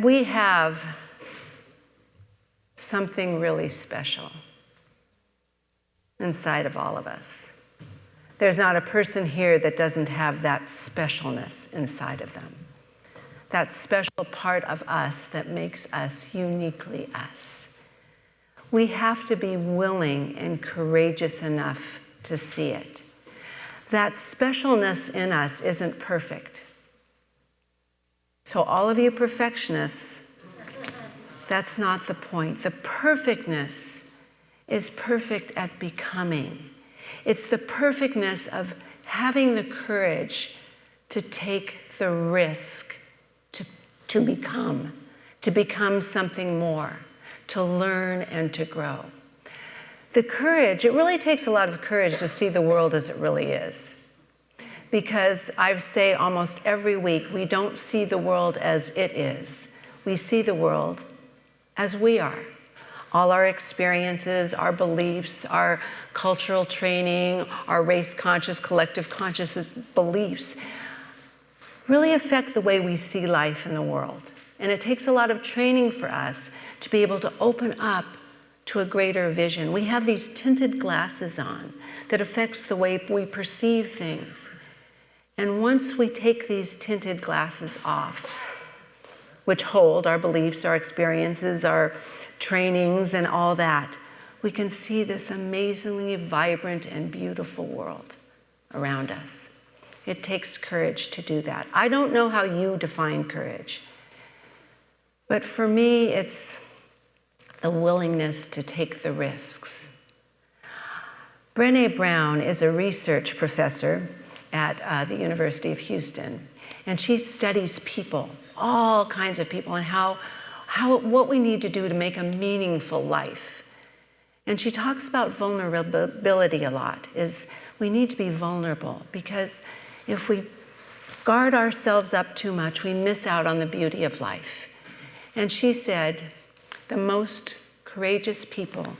we have something really special inside of all of us. There's not a person here that doesn't have that specialness inside of them. That special part of us that makes us uniquely us. We have to be willing and courageous enough to see it. That specialness in us isn't perfect. So all of you perfectionists, that's not the point. The perfectness is perfect at becoming. It's the perfectness of having the courage to take the risk to become something more, to learn and to grow. The courage, it really takes a lot of courage to see the world as it really is. Because I say almost every week, we don't see the world as it is. We see the world as we are. All our experiences, our beliefs, our cultural training, our race conscious, collective consciousness beliefs really affect the way we see life in the world. And it takes a lot of training for us to be able to open up to a greater vision. We have these tinted glasses on that affects the way we perceive things. And once we take these tinted glasses off, which hold our beliefs, our experiences, our trainings, and all that, we can see this amazingly vibrant and beautiful world around us. It takes courage to do that. I don't know how you define courage, but for me, it's the willingness to take the risks. Brené Brown is a research professor at the University of Houston, and she studies people, all kinds of people, and what we need to do to make a meaningful life. And she talks about vulnerability a lot, is we need to be vulnerable, because if we guard ourselves up too much, we miss out on the beauty of life. And she said, the most courageous people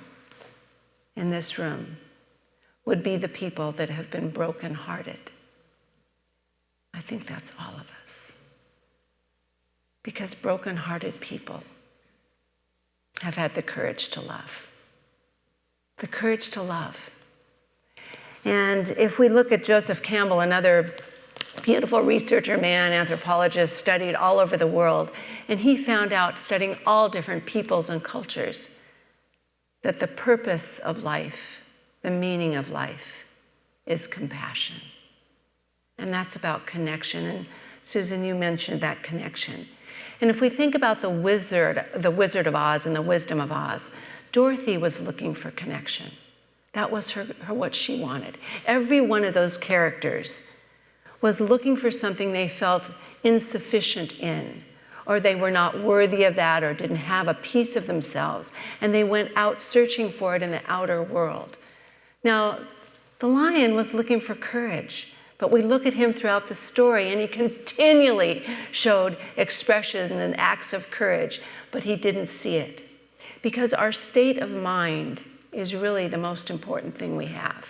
in this room would be the people that have been brokenhearted. I think that's all of us. Because brokenhearted people have had the courage to love. The courage to love. And if we look at Joseph Campbell, another beautiful researcher, man, anthropologist, studied all over the world, and he found out, studying all different peoples and cultures, that the purpose of life, the meaning of life, is compassion. And that's about connection. And Susan, you mentioned that connection. And if we think about the Wizard of Oz and the Wisdom of Oz, Dorothy was looking for connection. That was her what she wanted. Every one of those characters was looking for something they felt insufficient in, or they were not worthy of that, or didn't have a piece of themselves, and they went out searching for it in the outer world. Now, the lion was looking for courage, but we look at him throughout the story, and he continually showed expression and acts of courage, but he didn't see it. Because our state of mind is really the most important thing we have.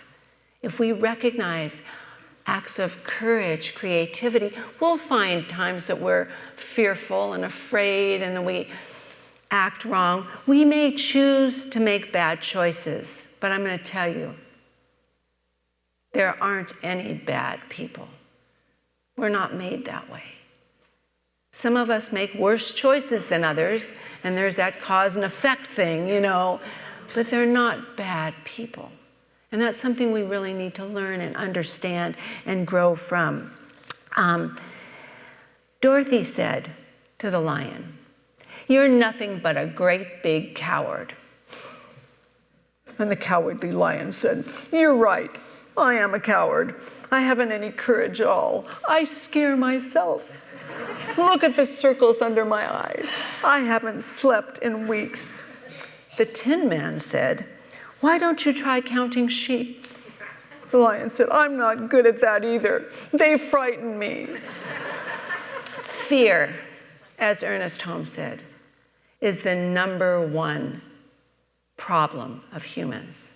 If we recognize acts of courage, creativity, we'll find times that we're fearful and afraid and that we act wrong. We may choose to make bad choices, but I'm going to tell you, there aren't any bad people. We're not made that way. Some of us make worse choices than others, and there's that cause and effect thing, but they're not bad people. And that's something we really need to learn and understand and grow from. Dorothy said to the lion, "You're nothing but a great big coward." And the cowardly lion said, "You're right. I am a coward. I haven't any courage at all. I scare myself. Look at the circles under my eyes. I haven't slept in weeks." The Tin Man said, "Why don't you try counting sheep?" The lion said, "I'm not good at that either. They frighten me." Fear, as Ernest Holmes said, is the number one problem of humans.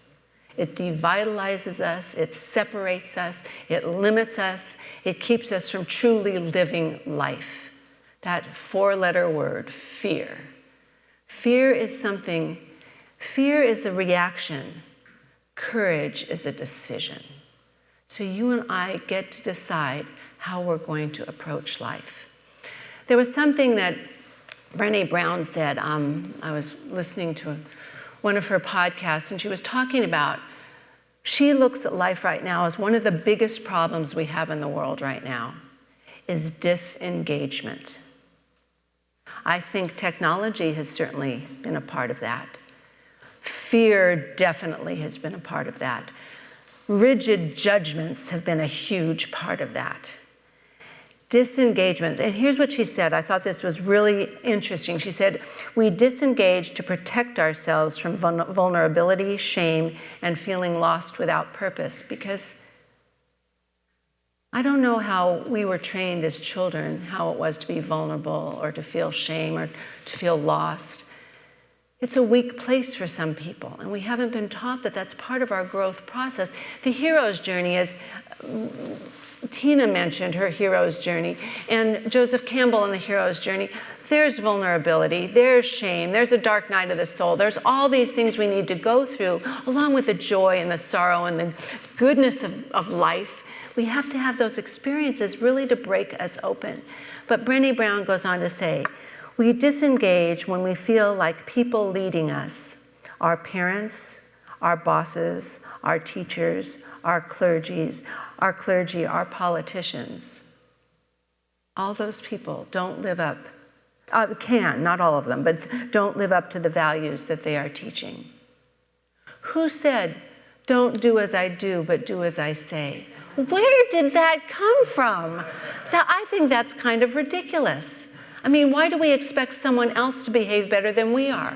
It devitalizes us, it separates us, it limits us, it keeps us from truly living life. that four-letter word, fear. Fear is a reaction. Courage is a decision. So you and I get to decide how we're going to approach life. There was something that Brené Brown said. I was listening to one of her podcasts, and she was talking about, she looks at life right now as one of the biggest problems we have in the world right now is disengagement. I think technology has certainly been a part of that. Fear definitely has been a part of that. Rigid judgments have been a huge part of that. Disengagement, and here's what she said. I thought this was really interesting. She said, we disengage to protect ourselves from vulnerability, shame, and feeling lost without purpose, because I don't know how we were trained as children, how it was to be vulnerable or to feel shame or to feel lost. It's a weak place for some people, and we haven't been taught that that's part of our growth process. The hero's journey is, Tina mentioned her hero's journey, and Joseph Campbell in the hero's journey, there's vulnerability, there's shame, there's a dark night of the soul, there's all these things we need to go through, along with the joy and the sorrow and the goodness of life. We have to have those experiences really to break us open. But Brené Brown goes on to say, we disengage when we feel like people leading us, our parents, our bosses, our teachers, our clergy, our politicians. All those people don't live up, not all of them, but don't live up to the values that they are teaching. Who said, don't do as I do, but do as I say? Where did that come from? I think that's kind of ridiculous. I mean, why do we expect someone else to behave better than we are?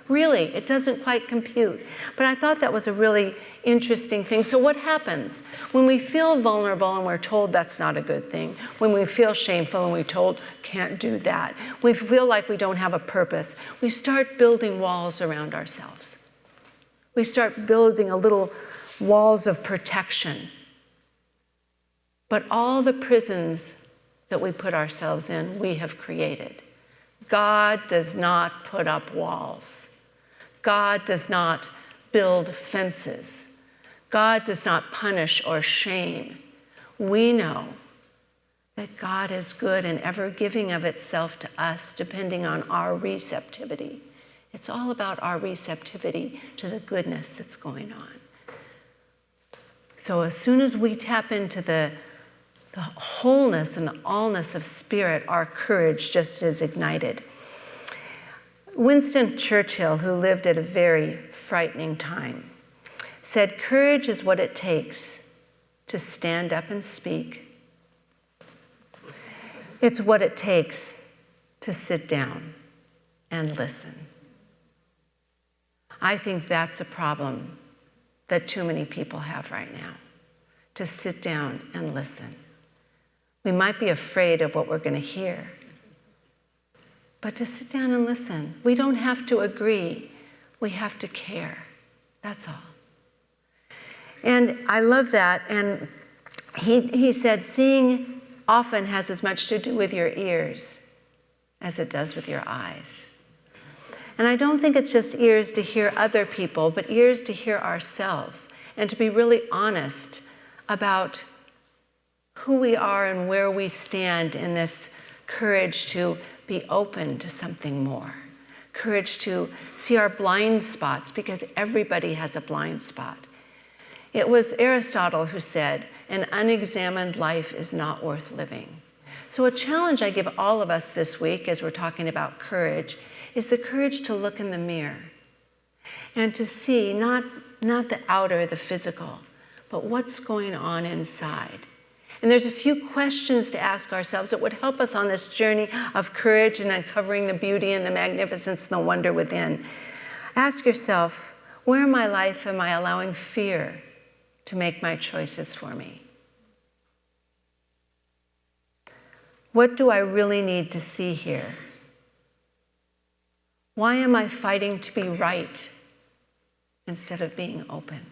Really, it doesn't quite compute. But I thought that was a really interesting thing. So what happens when we feel vulnerable and we're told that's not a good thing? When we feel shameful and we're told can't do that? We feel like we don't have a purpose. We start building walls around ourselves. We start building a little walls of protection. But all the prisons that we put ourselves in, we have created. God does not put up walls. God does not build fences. God does not punish or shame. We know that God is good and ever giving of itself to us, depending on our receptivity. It's all about our receptivity to the goodness that's going on. So as soon as we tap into the wholeness and the allness of spirit, our courage just is ignited. Winston Churchill, who lived at a very frightening time, said, courage is what it takes to stand up and speak. It's what it takes to sit down and listen. I think that's a problem that too many people have right now, to sit down and listen. We might be afraid of what we're going to hear, but to sit down and listen. We don't have to agree. We have to care. That's all. And I love that. And he said, seeing often has as much to do with your ears as it does with your eyes. And I don't think it's just ears to hear other people, but ears to hear ourselves and to be really honest about who we are and where we stand in this courage to be open to something more. Courage to see our blind spots, because everybody has a blind spot. It was Aristotle who said, an unexamined life is not worth living. So a challenge I give all of us this week as we're talking about courage is the courage to look in the mirror and to see not the outer, the physical, but what's going on inside. And there's a few questions to ask ourselves that would help us on this journey of courage and uncovering the beauty and the magnificence and the wonder within. Ask yourself, where in my life am I allowing fear to make my choices for me? What do I really need to see here? Why am I fighting to be right instead of being open?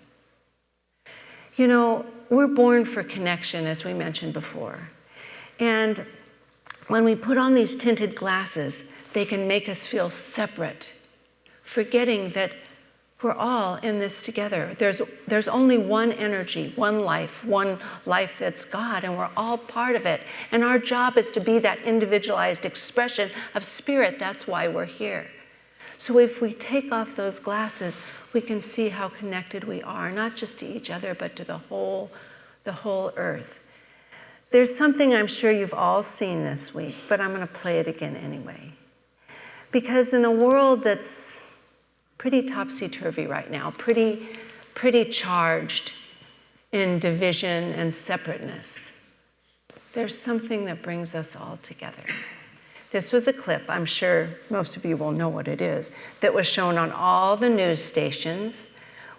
You know, we're born for connection, as we mentioned before. And when we put on these tinted glasses, they can make us feel separate, forgetting that we're all in this together. There's only one energy, one life that's God, and we're all part of it. And our job is to be that individualized expression of spirit. That's why we're here. So if we take off those glasses, we can see how connected we are, not just to each other, but to the whole earth. There's something I'm sure you've all seen this week, but I'm going to play it again anyway. Because in a world that's pretty topsy-turvy right now, pretty charged in division and separateness, there's something that brings us all together. This was a clip, I'm sure most of you will know what it is, that was shown on all the news stations,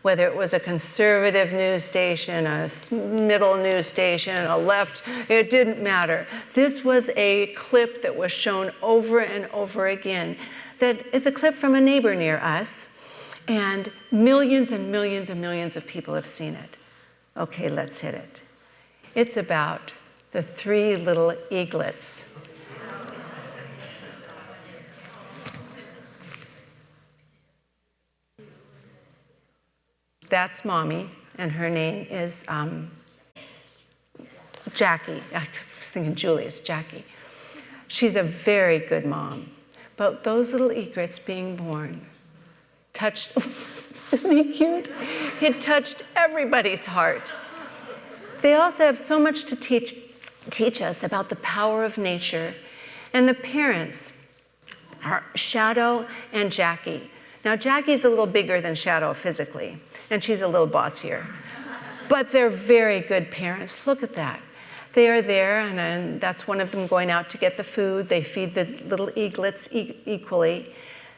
whether it was a conservative news station, a middle news station, a left, it didn't matter. This was a clip that was shown over and over again. That is a clip from a neighbor near us, and millions and millions and millions of people have seen it. Okay, let's hit it. It's about the 3 little eaglets. That's Mommy, and her name is Jackie. I was thinking Julie, it's Jackie. She's a very good mom. But those little egrets being born touched, isn't he cute? It touched everybody's heart. They also have so much to teach us about the power of nature. And the parents are Shadow and Jackie. Now, Jackie's a little bigger than Shadow physically, and she's a little bossier. But they're very good parents. Look at that. They are there, and that's one of them going out to get the food. They feed the little eaglets equally.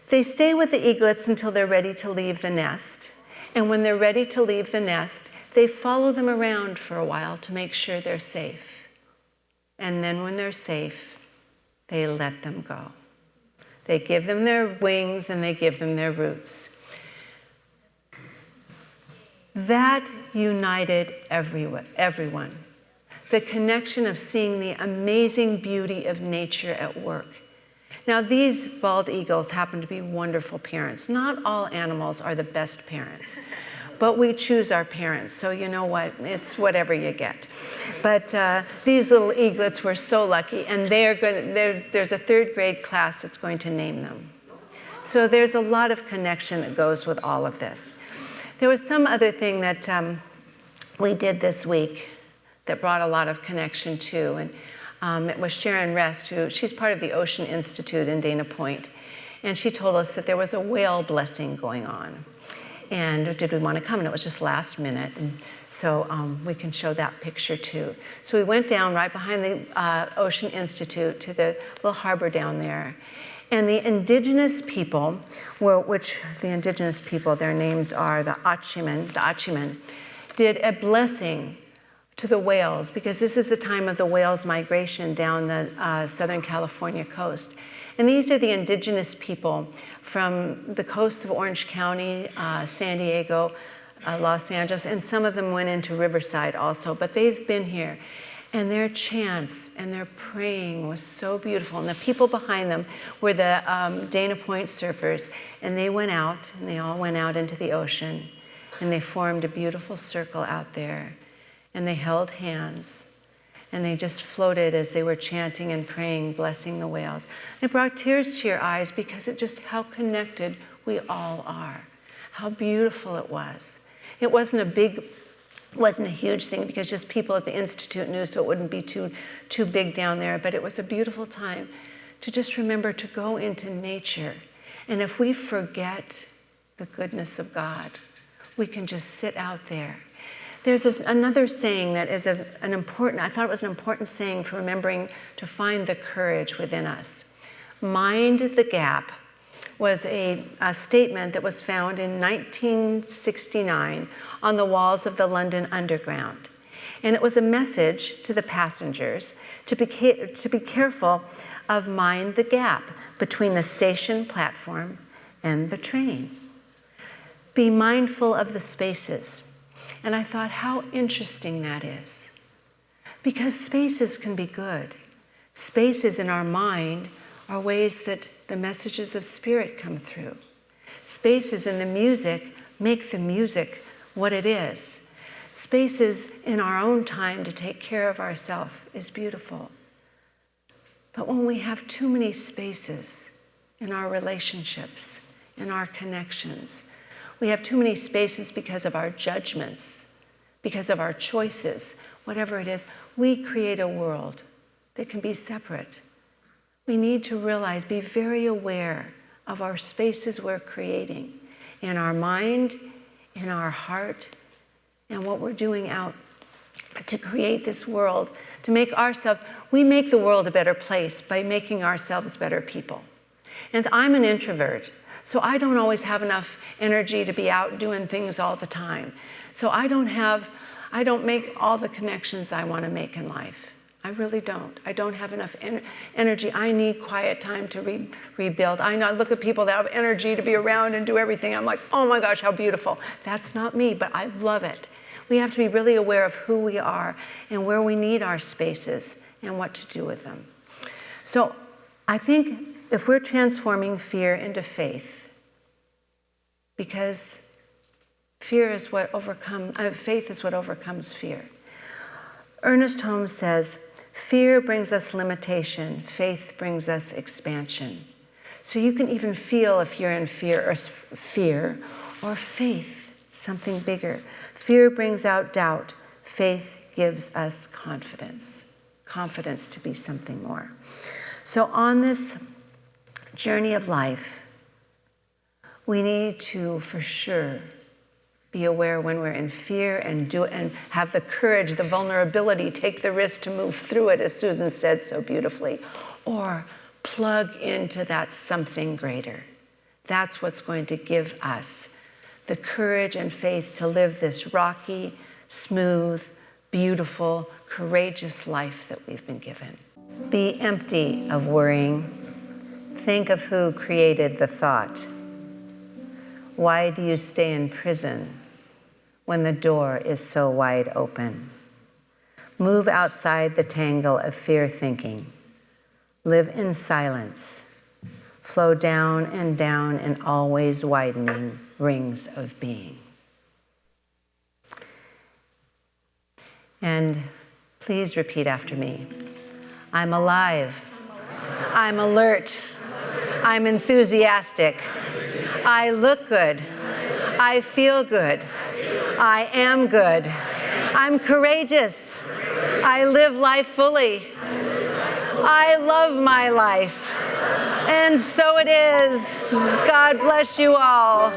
They stay with the eaglets until they're ready to leave the nest. And when they're ready to leave the nest, they follow them around for a while to make sure they're safe. And then when they're safe, they let them go. They give them their wings and they give them their roots. That united everyone. The connection of seeing the amazing beauty of nature at work. Now, these bald eagles happen to be wonderful parents. Not all animals are the best parents, but we choose our parents. So you know what? It's whatever you get. But these little eaglets were so lucky, and there's a 3rd grade class that's going to name them. So there's a lot of connection that goes with all of this. There was some other thing that we did this week that brought a lot of connection too. And it was Sharon Rest, she's part of the Ocean Institute in Dana Point. And she told us that there was a whale blessing going on. And did we want to come? And it was just last minute. And so we can show that picture too. So we went down right behind the Ocean Institute to the little harbor down there. And the indigenous people, their names are the Achiman, did a blessing to the whales, because this is the time of the whales' migration down the Southern California coast. And these are the indigenous people from the coasts of Orange County, San Diego, Los Angeles, and some of them went into Riverside also, but they've been here. And their chants and their praying was so beautiful. And the people behind them were the Dana Point surfers, and they went out, and they all went out into the ocean, and they formed a beautiful circle out there. And they held hands, and they just floated as they were chanting and praying, blessing the whales. It brought tears to your eyes because it just how connected we all are, how beautiful it was. It wasn't a huge thing because just people at the Institute knew, so it wouldn't be too big down there, but it was a beautiful time to just remember to go into nature. And if we forget the goodness of God, we can just sit out there. There's another saying that is I thought it was an important saying for remembering to find the courage within us. Mind the gap was a statement that was found in 1969 on the walls of the London Underground. And it was a message to the passengers to be careful of mind the gap between the station platform and the train. Be mindful of the spaces. And I thought how interesting that is. Because spaces can be good. Spaces in our mind are ways that the messages of spirit come through. Spaces in the music make the music what it is. Spaces in our own time to take care of ourselves is beautiful. But when we have too many spaces in our relationships, in our connections, we have too many spaces because of our judgments, because of our choices, whatever it is, we create a world that can be separate. We need to realize, be very aware of our spaces we're creating in our mind, in our heart, and what we're doing out to create this world, to make ourselves, we make the world a better place by making ourselves better people. And I'm an introvert, so I don't always have enough energy to be out doing things all the time. So I don't make all the connections I want to make in life. I really don't. I don't have enough energy. I need quiet time to rebuild. I look at people that have energy to be around and do everything. I'm like, oh my gosh, how beautiful. That's not me, but I love it. We have to be really aware of who we are and where we need our spaces and what to do with them. So I think if we're transforming fear into faith, because faith is what overcomes fear. Ernest Holmes says, fear brings us limitation, faith brings us expansion. So you can even feel if you're in fear or faith, something bigger. Fear brings out doubt. Faith gives us confidence to be something more. So on this journey of life, we need to, for sure, be aware when we're in fear and have the courage, the vulnerability, take the risk to move through it, as Susan said so beautifully, or plug into that something greater. That's what's going to give us the courage and faith to live this rocky, smooth, beautiful, courageous life that we've been given. Be empty of worrying. Think of who created the thought. Why do you stay in prison when the door is so wide open? Move outside the tangle of fear thinking. Live in silence. Flow down in always widening rings of being. And please repeat after me. I'm alive. I'm alert. I'm enthusiastic. I look good. I feel good. I am good. I'm courageous. I live life fully. I love my life. And so it is. God bless you all.